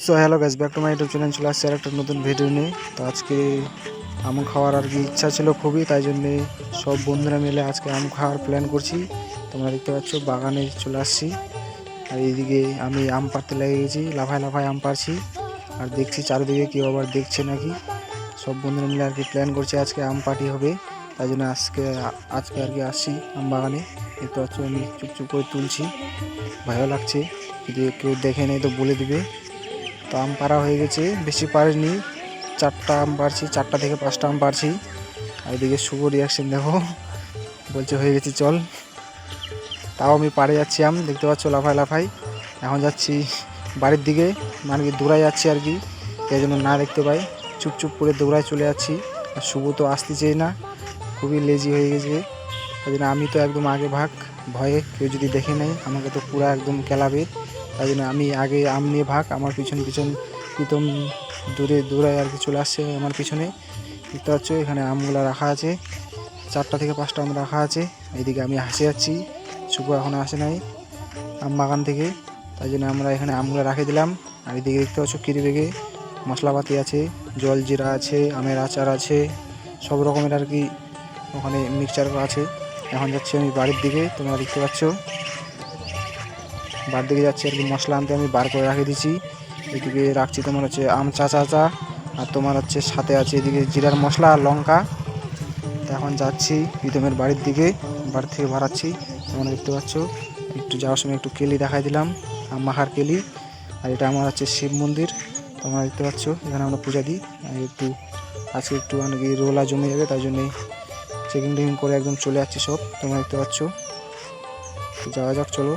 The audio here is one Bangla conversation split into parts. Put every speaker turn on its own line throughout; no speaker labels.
So hello guys, back to my YouTube channel. চলে আসছে আর একটা নতুন ভিডিও নিয়ে। তো আজকে আম খাওয়ার আর কি ইচ্ছা ছিল খুবই, তাই জন্যে সব বন্ধুরা মিলে আজকে আম খাওয়ার প্ল্যান করছি। তোমরা দেখতে পাচ্ছ বাগানে চলে আসছি, আর এইদিকে আমি আম পাড়তে লেগে গেছি, লাফায় লাফায় আম পাড়ছি। আর দেখছি চারিদিকে কেউ আবার দেখছে নাকি। সব বন্ধুরা মিলে আর কি প্ল্যান করছি আজকে আম পার্টি হবে, তাই জন্য আজকে আর কি আসছি আম বাগানে। দেখতে পাচ্ছ আমি চুপচুপ করে তুলছি, ভালো লাগছে। যদি কেউ দেখে নেই তো বলে দিবে। তো আম পাড়া হয়ে গেছে, বেশি পারিনি, 4টা আম পারছি, 4টা থেকে 5টা আম পারছি। আর এদিকে শুভ রিয়াকশন দেখো, বলছে হয়ে গেছে চল। তাও আমি পাড়ে যাচ্ছি আম, দেখতে পাচ্ছ লাফাই লাফাই। এখন যাচ্ছি বাড়ির দিকে, মানে কি দৌড়ায় যাচ্ছি আর কি, এই জন্য না দেখতে পাই, চুপচুপ করে দৌড়ায় চলে যাচ্ছি। আর শুভ তো আসতে চাই না, খুবই লেজি হয়ে গেছে। তাই জন্য আমি তো একদম আগে ভাগ, ভয়ে কেউ যদি দেখে নেয় আমাকে তো পুরো একদম কেলাবে। তাই জন্য আমি আগে আম নিয়ে ভাগ, আমার পিছন পিছন প্রীতম দূরে আর কি চলে আসছে আমার পিছনে। দেখতে পাচ্ছ এখানে আমগুলো রাখা আছে, 4টা থেকে 5টা আম রাখা আছে। এইদিকে আমি হাসে যাচ্ছি, শুভ এখনও আসে নাই আম বাগান থেকে, তাই জন্য আমরা এখানে আমগুলো রাখে দিলাম। আর এদিকে দেখতে পাচ্ছ কিরি বেগে মশলাপাতি আছে, জল জিরা আছে, আমের আচার আছে, সব রকমের আর কি ওখানে মিক্সচার আছে। এখন যাচ্ছি আমি বাড়ির দিকে, তোমরা দেখতে পাচ্ছ বাড়ির দিকে যাচ্ছি আর কি। মশলা আনতে আমি বার করে রাখে দিচ্ছি, এদিকে রাখছি তোমার হচ্ছে আম চা, আর তোমার হচ্ছে সাথে আছে এদিকে জিরার মশলা আর লঙ্কা। এখন যাচ্ছি প্রীতমের বাড়ির দিকে, বাড়ি থেকে বাড়াচ্ছি। তোমরা দেখতে পাচ্ছ একটু যাওয়ার সময় একটু কেলি দেখাই দিলাম, আম মাখার কেলি। আর এটা আমার হচ্ছে শিব মন্দির, তোমরা দেখতে পাচ্ছ এখানে আমরা পূজা দিই। আর একটু আজকে একটু অনেকে রোলা জমে যাবে, তাই জন্যই চেকিং টেকিং করে একদম চলে যাচ্ছি সব, তোমরা দেখতে পাচ্ছ। যাওয়া যাক চলো।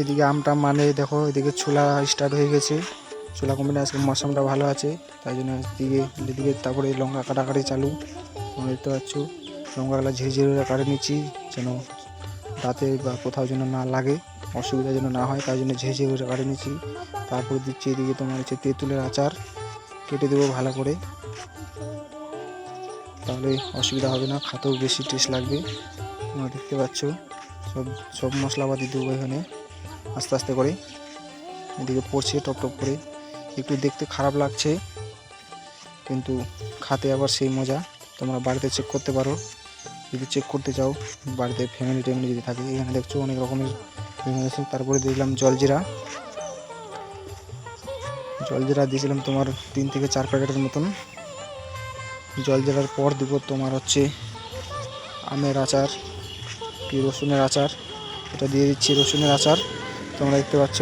এদিকে আমটা মানে দেখো, এদিকে ছোলা স্টার্ট হয়ে গেছে, ছোলা কমে আজকে মৌসমটা ভালো আছে, তাই জন্য এদিকে তারপরে লঙ্কা কাটাকাটি চালু। তোমরা দেখতে পাচ্ছ লঙ্কাগুলো ঝিরিঝিরি কাটে নিচ্ছি, যেন দাঁতে বা কোথাও যেন না লাগে, অসুবিধা যেন না হয়, তাই জন্য ঝিরিঝিরি কাটে নিচ্ছি। তারপর দিচ্ছি এদিকে তোমার হচ্ছে তেঁতুলের আচার, কেটে দেবো ভালো করে, তাহলে অসুবিধা হবে না, খেতেও বেশি টেস্ট লাগবে। তোমরা দেখতে পাচ্ছ সব মশলাপাতি দেবো এখানে আস্তে আস্তে করে। এদিকে পড়ছে টপ টপ করে, একটু দেখতে খারাপ লাগছে কিন্তু খাতে আবার সেই মজা। তোমরা বাড়িতে চেক করতে পারো যদি চেক করতে চাও, বাড়িতে ফ্যামিলি যদি থাকে। এখানে দেখছো অনেক রকমের আছে। তারপরে দিলাম জলজিরা দিয়েছিলাম তোমার 3 থেকে 4 প্যাকেটের মতন। জলজিরার পর দিব তোমার হচ্ছে আমের আচার, কি রসুনের আচার, এটা দিয়ে দিচ্ছি রসুনের আচার। তোমরা দেখতে পাচ্ছ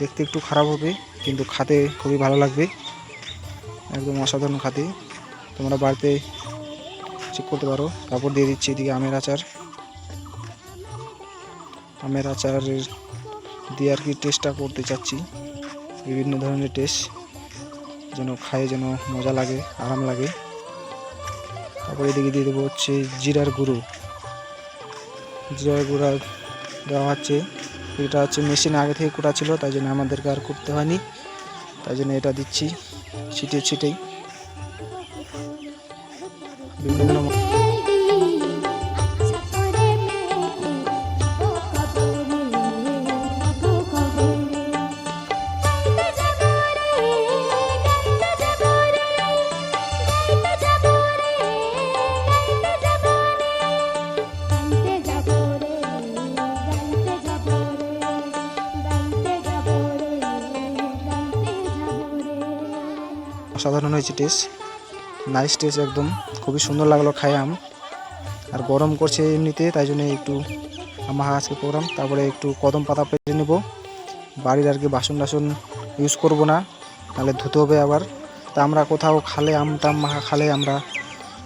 দেখতে একটু খারাপ হবে কিন্তু খেতে খুবই ভালো লাগবে, একদম অসাধারণ খেতে। তোমরা বাড়িতে চেক করতে পারো। তারপর দিয়ে দিচ্ছি এদিকে আমের আচার দিয়ে আর কি টেস্টটা করতে চাচ্ছি, বিভিন্ন ধরনের টেস্ট যেন খায়, যেন মজা লাগে, আরাম লাগে। তারপর এদিকে দিয়ে দেবো হচ্ছে জিরার গুঁড়া দেওয়া হচ্ছে। এটা হচ্ছে মেশিনে আগে থেকে কুটা ছিল, তাই জন্য আমাদেরকে আর করতে হয়নি, তাই জন্য এটা দিচ্ছি ছিটেই বিভিন্ন। অসাধারণ হয়েছে টেস্ট, নাইস টেস্ট, একদম খুবই সুন্দর লাগলো খাই আম। আর গরম করছে এমনিতে, তাই জন্য একটু আমার আজকে প্রোগ্রাম। তারপরে একটু কদম পাতা পেরে নেব, বাড়ির আর কি বাসন টাসন ইউজ করব না, তাহলে ধুতে হবে আবার। তা আমরা কোথাও খালে আমটাম মাখা খালে আমরা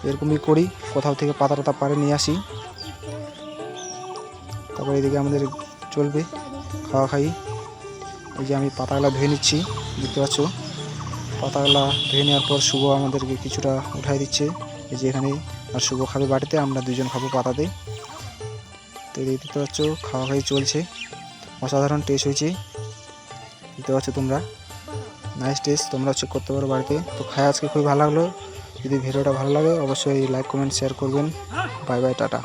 এরকমই করি, কোথাও থেকে পাতা টাতা পাড়ে নিয়ে আসি। তারপরে এদিকে আমাদের চলবে খাওয়া খাই। এই যে আমি পাতাগুলা ধুয়ে নিচ্ছি, দেখতে পাচ্ছ পাতাগুলা ধুয়ে নেওয়ার পর শুভ আমাদেরকে কিছুটা উঠাই দিচ্ছে এই যে এখানে। আর শুভ খাবে বাড়িতে, আমরা দুজন খাবো পাতাতে। তো দেখতে পাচ্ছ খাওয়া খাই চলছে, অসাধারণ টেস্ট হয়েছে, দেখতে পাচ্ছ তোমরা, নাইস টেস্ট। তোমরা চেক করতে পারো বাড়িতে। তো খাই আজকে খুবই ভালো লাগলো। যদি ভিডিওটা ভালো লাগে অবশ্যই লাইক কমেন্ট শেয়ার করবেন। Bye bye, tata.